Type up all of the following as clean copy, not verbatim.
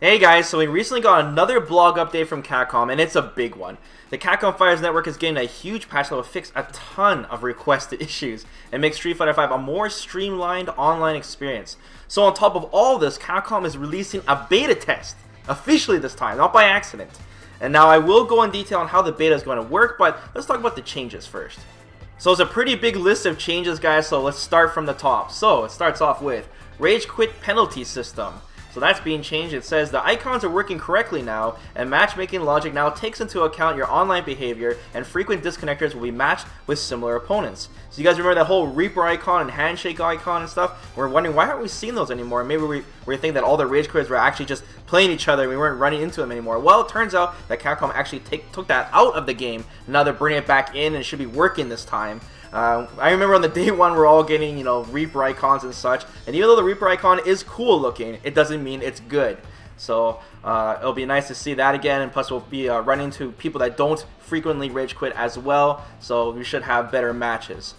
Hey guys, so we recently got another blog update from Capcom, and it's a big one. The Capcom Fighters Network is getting a huge patch that will fix a ton of requested issues and make Street Fighter V a more streamlined online experience. So on top of all this, Capcom is releasing a beta test, officially this time, not by accident. And now I will go in detail on how the beta is going to work, but let's talk about the changes first. So it's a pretty big list of changes, guys, so let's start from the top. So it starts off with Rage Quit penalty system. So that's being changed. It says the icons are working correctly now, and matchmaking logic now takes into account your online behavior, and frequent disconnectors will be matched with similar opponents. So you guys remember that whole Reaper icon and handshake icon and stuff? We're wondering, why aren't we seeing those anymore? Maybe we think that all the Rage Quitters were actually just playing each other and we weren't running into them anymore. Well, it turns out that Capcom actually took that out of the game. Now they're bringing it back in, and it should be working this time. I remember on the day one we're all getting, Reaper icons and such, and even though the Reaper icon is cool looking, it doesn't mean it's good. So it'll be nice to see that again, and plus we'll be running into people that don't frequently rage quit as well, so we should have better matches.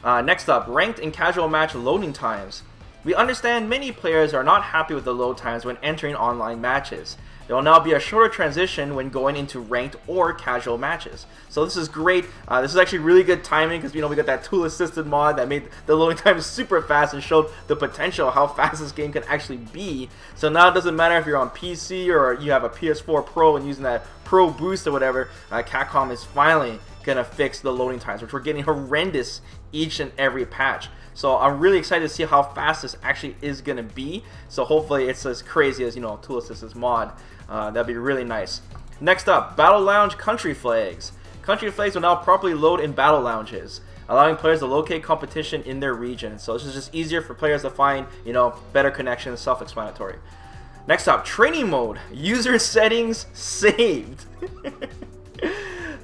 Next up, ranked and casual match loading times. We understand many players are not happy with the load times when entering online matches. There will now be a shorter transition when going into ranked or casual matches. So this is great. This is actually really good timing because we got that tool assisted mod that made the loading time super fast and showed the potential of how fast this game can actually be. So now it doesn't matter if you're on PC or you have a PS4 Pro and using that Pro Boost or whatever. Capcom is finally gonna fix the loading times, which were getting horrendous each and every patch. So I'm really excited to see how fast this actually is gonna be. So hopefully it's as crazy as tool assisted's mod. That'd be really nice. Next up, Battle Lounge country flags. Country flags will now properly load in battle lounges, allowing players to locate competition in their region. So this is just easier for players to find, better connections, self-explanatory. Next up, training mode. User settings saved.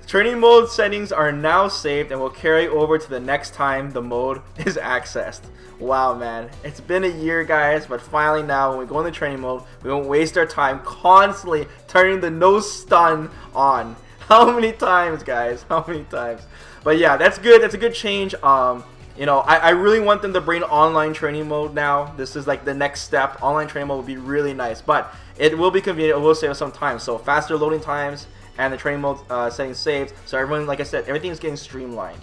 Training mode settings are now saved and will carry over to the next time the mode is accessed. Wow, man. It's been a year, guys, but finally now when we go into training mode, we won't waste our time constantly turning the no stun on. How many times, guys? How many times? But yeah, that's good. That's a good change. I really want them to bring online training mode now. This is like the next step. Online training mode would be really nice, but it will be convenient. It will save us some time. So faster loading times and the training mode settings saved. So everyone, like I said, everything is getting streamlined.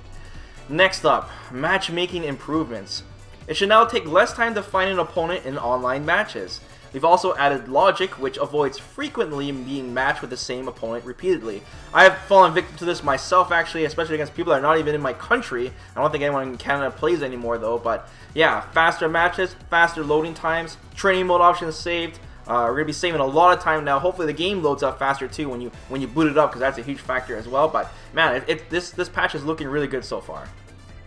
Next up, matchmaking improvements. It should now take less time to find an opponent in online matches. We've also added logic, which avoids frequently being matched with the same opponent repeatedly. I have fallen victim to this myself, actually, especially against people that are not even in my country. I don't think anyone in Canada plays anymore, though. But yeah, faster matches, faster loading times, training mode options saved. We're gonna be saving a lot of time now. Hopefully the game loads up faster too when you boot it up, because that's a huge factor as well. But man, this patch is looking really good so far.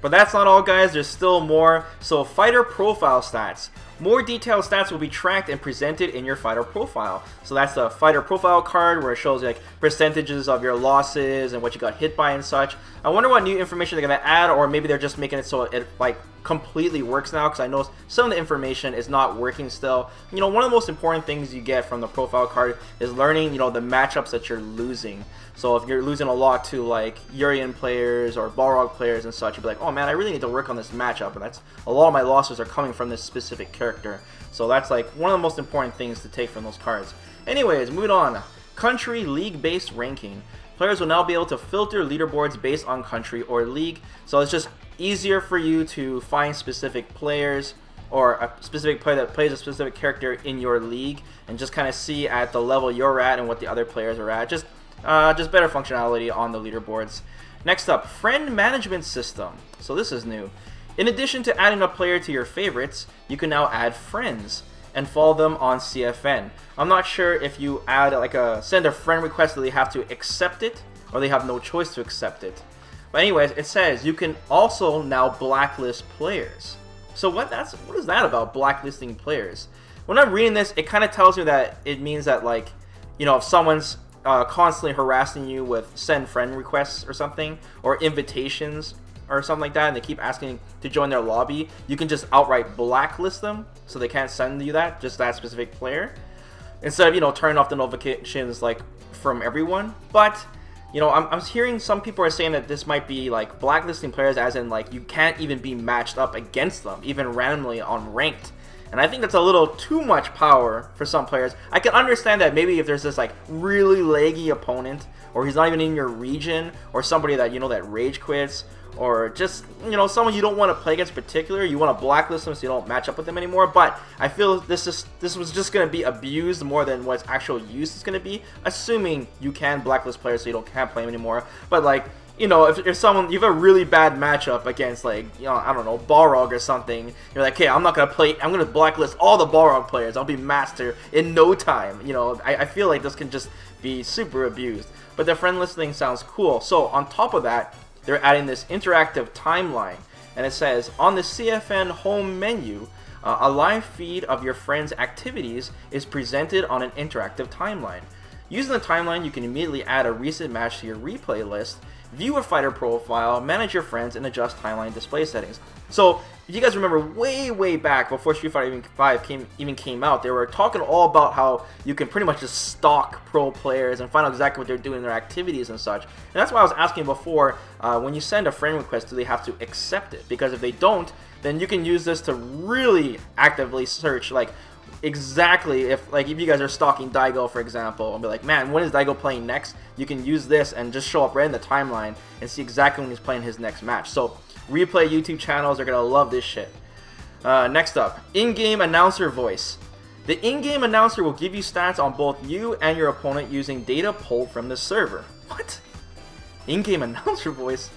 But that's not all, guys. There's still more. So fighter profile stats. More detailed stats will be tracked and presented in your fighter profile. So that's the fighter profile card where it shows like percentages of your losses and what you got hit by and such. I wonder what new information they're gonna add, or maybe they're just making it so it like completely works now, because I know some of the information is not working still. One of the most important things you get from the profile card is learning, the matchups that you're losing. So if you're losing a lot to like Urian players or Balrog players and such, you'll be like, oh man, I really need to work on this matchup, and that's a lot of my losses are coming from this specific character. So that's like one of the most important things to take from those cards. Anyways, moving on. Country league-based ranking. Players will now be able to filter leaderboards based on country or league. So it's just easier for you to find specific players or a specific player that plays a specific character in your league, and just kind of see at the level you're at and what the other players are at. Just better functionality on the leaderboards. Next up, friend management system. So this is new. In addition to adding a player to your favorites, you can now add friends and follow them on CFN. I'm not sure if you add send a friend request that they have to accept it, or they have no choice to accept it. But anyways, it says you can also now blacklist players. So what is that about, blacklisting players? When I'm reading this, it kind of tells me that it means that if someone's constantly harassing you with send friend requests or something, or invitations or something like that, and they keep asking to join their lobby, you can just outright blacklist them so they can't send you that specific player, instead of turning off the notifications like from everyone. But I'm hearing some people are saying that this might be like blacklisting players as in like you can't even be matched up against them even randomly on ranked. And I think that's a little too much power for some players. I can understand that maybe if there's this like really laggy opponent, or he's not even in your region, or somebody that you know that rage quits, or just, you know, someone you don't want to play against in particular, you want to blacklist them so you don't match up with them anymore. But I feel this was just going to be abused more than what its actual use is going to be, assuming you can blacklist players so you can't play them anymore. But like, you know, if someone, you have a really bad matchup against, like, you know, I don't know, Balrog or something, you're like, okay, I'm not going to play, I'm going to blacklist all the Balrog players, I'll be master in no time. You know, I feel like this can just be super abused. But the friend list thing sounds cool. So on top of that, they're adding this interactive timeline, and it says, on the CFN home menu, a live feed of your friends' activities is presented on an interactive timeline. Using the timeline, you can immediately add a recent match to your replay list, view a fighter profile, manage your friends, and adjust timeline display settings. So, if you guys remember way back before Street Fighter 5 even came out, they were talking all about how you can pretty much just stalk pro players and find out exactly what they're doing in their activities and such. And that's why I was asking before, when you send a friend request, do they have to accept it? Because if they don't, then you can use this to really actively search, like, exactly if you guys are stalking Daigo, for example, and be like, man, when is Daigo playing next? You can use this and just show up right in the timeline and see exactly when he's playing his next match. So replay YouTube channels are gonna love this shit. Next up, in-game announcer voice. The in-game announcer will give you stats on both you and your opponent using data pulled from the server. What? In-game announcer voice?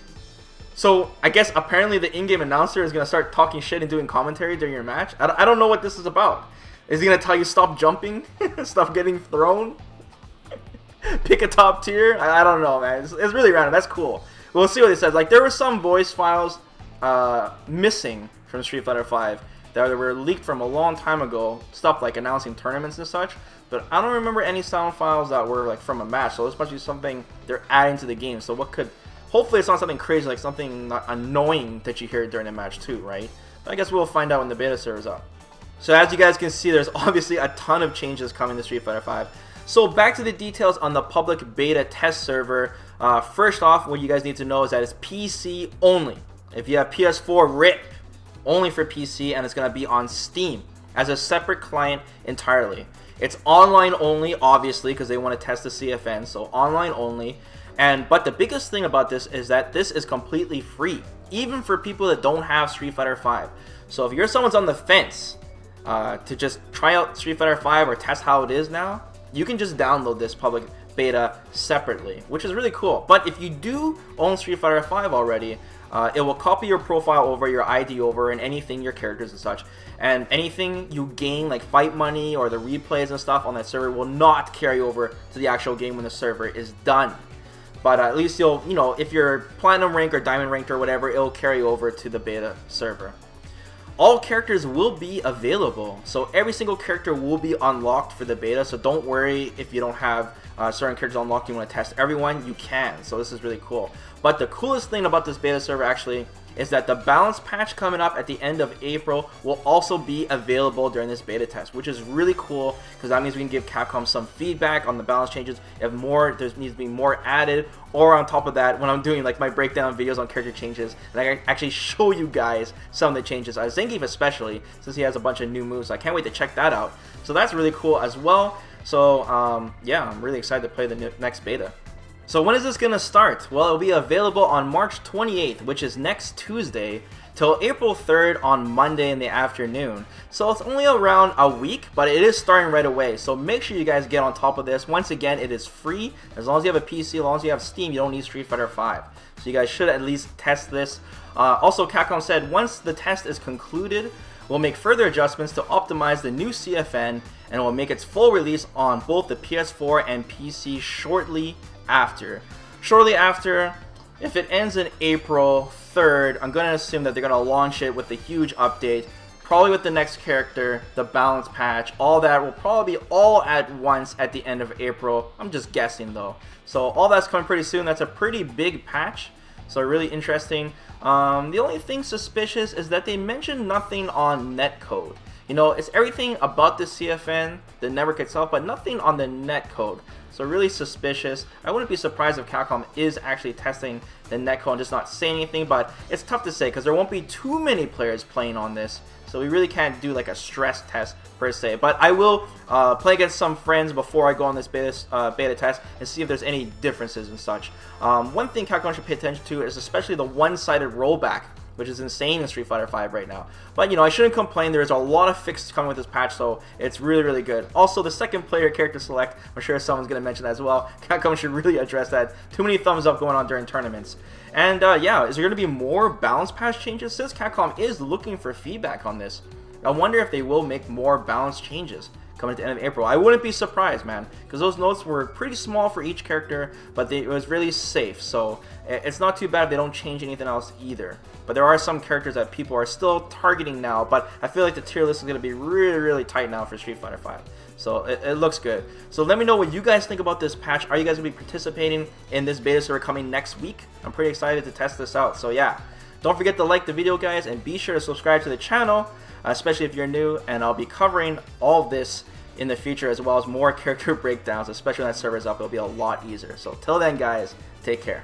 So I guess apparently the in-game announcer is gonna start talking shit and doing commentary during your match. I don't know what this is about. Is he gonna tell you stop jumping? Stop getting thrown? Pick a top tier? I don't know, man. It's really random. That's cool. We'll see what it says. Like, there were some voice files missing from Street Fighter 5 that were leaked from a long time ago. Stuff like announcing tournaments and such. But I don't remember any sound files that were like from a match. So this must be something they're adding to the game. So what could... Hopefully it's not something crazy, like something not annoying that you hear during the match too, right? But I guess we'll find out when the beta server's up. So as you guys can see, there's obviously a ton of changes coming to Street Fighter 5. So back to the details on the public beta test server. First off, what you guys need to know is that it's PC only. If you have PS4, RIP, only for PC, and it's going to be on Steam as a separate client entirely. It's online only, obviously, because they want to test the CFN, so online only. But the biggest thing about this is that this is completely free, even for people that don't have Street Fighter 5. So if someone's on the fence to just try out Street Fighter 5 or test how it is now, you can just download this public beta separately, which is really cool. But if you do own Street Fighter 5 already, it will copy your profile over, your ID over, and anything, your characters and such. And anything you gain, like fight money or the replays and stuff on that server, will not carry over to the actual game when the server is done. But at least you'll, you know, if you're platinum ranked or diamond ranked or whatever, it'll carry over to the beta server. All characters will be available, so every single character will be unlocked for the beta, so don't worry if you don't have certain characters unlocked, you want to test everyone, you can, so this is really cool. But the coolest thing about this beta server actually is that the balance patch coming up at the end of April will also be available during this beta test, which is really cool because that means we can give Capcom some feedback on the balance changes. If more, there needs to be more added, or on top of that, when I'm doing like my breakdown videos on character changes, and I actually show you guys some of the changes. Zangief especially, since he has a bunch of new moves, I can't wait to check that out. So that's really cool as well. So yeah, I'm really excited to play the next beta. So when is this going to start? Well, it'll be available on March 28th, which is next Tuesday, till April 3rd on Monday in the afternoon. So it's only around a week, but it is starting right away. So make sure you guys get on top of this. Once again, it is free. As long as you have a PC, as long as you have Steam, you don't need Street Fighter 5. So you guys should at least test this. Also, Capcom said once the test is concluded, we'll make further adjustments to optimize the new CFN, and we'll make its full release on both the PS4 and PC shortly after. If it ends in April 3rd, I'm going to assume that they're going to launch it with a huge update, probably with the next character, the balance patch, all that will probably be all at once at the end of April. I'm just guessing though. So all that's coming pretty soon. That's a pretty big patch, so really interesting. The only thing suspicious is that they mentioned nothing on netcode. You know, it's everything about the CFN, the network itself, but nothing on the netcode. So really suspicious. I wouldn't be surprised if Capcom is actually testing the netcode and just not saying anything, but it's tough to say because there won't be too many players playing on this. So we really can't do like a stress test per se. But I will play against some friends before I go on this beta test and see if there's any differences and such. One thing Capcom should pay attention to is especially the one-sided rollback, which is insane in Street Fighter V right now. But, you know, I shouldn't complain. There's a lot of fixes coming with this patch, so it's really, really good. Also, the second player character select, I'm sure someone's going to mention that as well. Capcom should really address that. Too many thumbs up going on during tournaments. And, yeah, is there going to be more balance patch changes? Since Capcom is looking for feedback on this, I wonder if they will make more balance changes coming at the end of April. I wouldn't be surprised, man, because those notes were pretty small for each character, but it was really safe, so it's not too bad if they don't change anything else either. But there are some characters that people are still targeting now, but I feel like the tier list is going to be really, really tight now for Street Fighter V. So it looks good. So let me know what you guys think about this patch. Are you guys going to be participating in this beta server coming next week? I'm pretty excited to test this out. So yeah, don't forget to like the video, guys, and be sure to subscribe to the channel, especially if you're new, and I'll be covering all this in the future, as well as more character breakdowns, especially when that server's up. It'll be a lot easier. So till then, guys, take care.